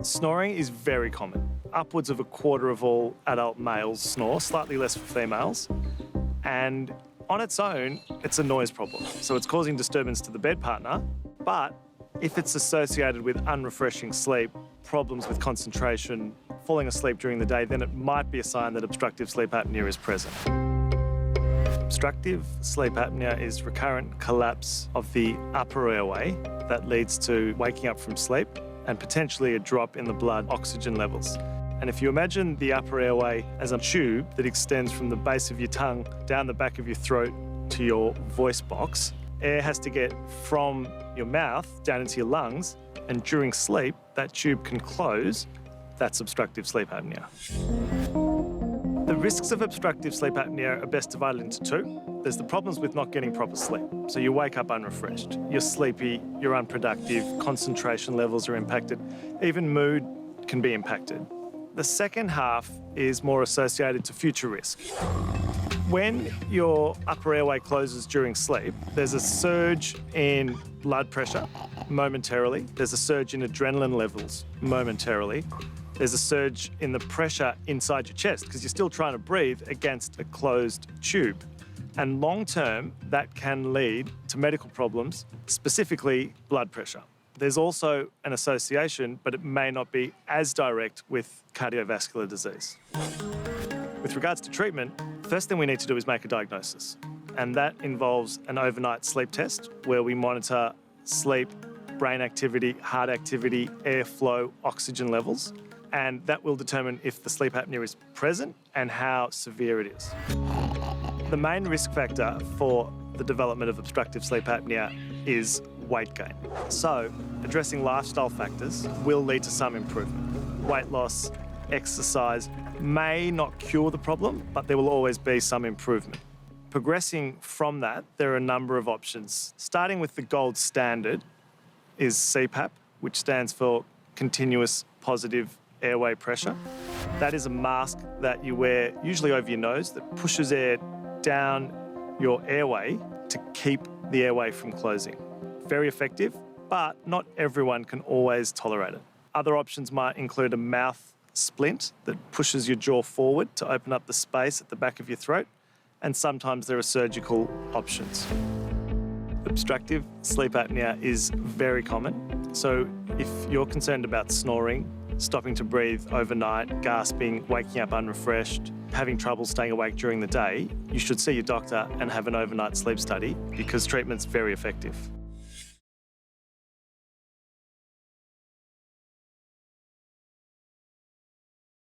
Snoring is very common. Upwards of a quarter of all adult males snore, slightly less for females. And on its own, it's a noise problem. So it's causing disturbance to the bed partner. But if it's associated with unrefreshing sleep, problems with concentration, falling asleep during the day, then it might be a sign that obstructive sleep apnea is present. Obstructive sleep apnea is recurrent collapse of the upper airway that leads to waking up from sleep and potentially a drop in the blood oxygen levels. And if you imagine the upper airway as a tube that extends from the base of your tongue down the back of your throat to your voice box, air has to get from your mouth down into your lungs, and during sleep, that tube can close. That's obstructive sleep apnea. The risks of obstructive sleep apnea are best divided into two. There's the problems with not getting proper sleep. So you wake up unrefreshed, you're sleepy, you're unproductive, concentration levels are impacted, even mood can be impacted. The second half is more associated to future risk. When your upper airway closes during sleep, there's a surge in blood pressure momentarily. There's a surge in adrenaline levels momentarily. There's a surge in the pressure inside your chest because you're still trying to breathe against a closed tube. And long term, that can lead to medical problems, specifically blood pressure. There's also an association, but it may not be as direct with cardiovascular disease. With regards to treatment, the first thing we need to do is make a diagnosis. And that involves an overnight sleep test where we monitor sleep, brain activity, heart activity, airflow, oxygen levels. And that will determine if the sleep apnea is present and how severe it is. The main risk factor for the development of obstructive sleep apnea is weight gain. So, addressing lifestyle factors will lead to some improvement. Weight loss, exercise may not cure the problem, but there will always be some improvement. Progressing from that, there are a number of options. Starting with the gold standard is CPAP, which stands for continuous positive airway pressure. That is a mask that you wear usually over your nose that pushes air down your airway to keep the airway from closing. Very effective, but not everyone can always tolerate it. Other options might include a mouth splint that pushes your jaw forward to open up the space at the back of your throat, and sometimes there are surgical options. Obstructive sleep apnea is very common, so if you're concerned about snoring, stopping to breathe overnight, gasping, waking up unrefreshed, having trouble staying awake during the day, you should see your doctor and have an overnight sleep study because treatment's very effective.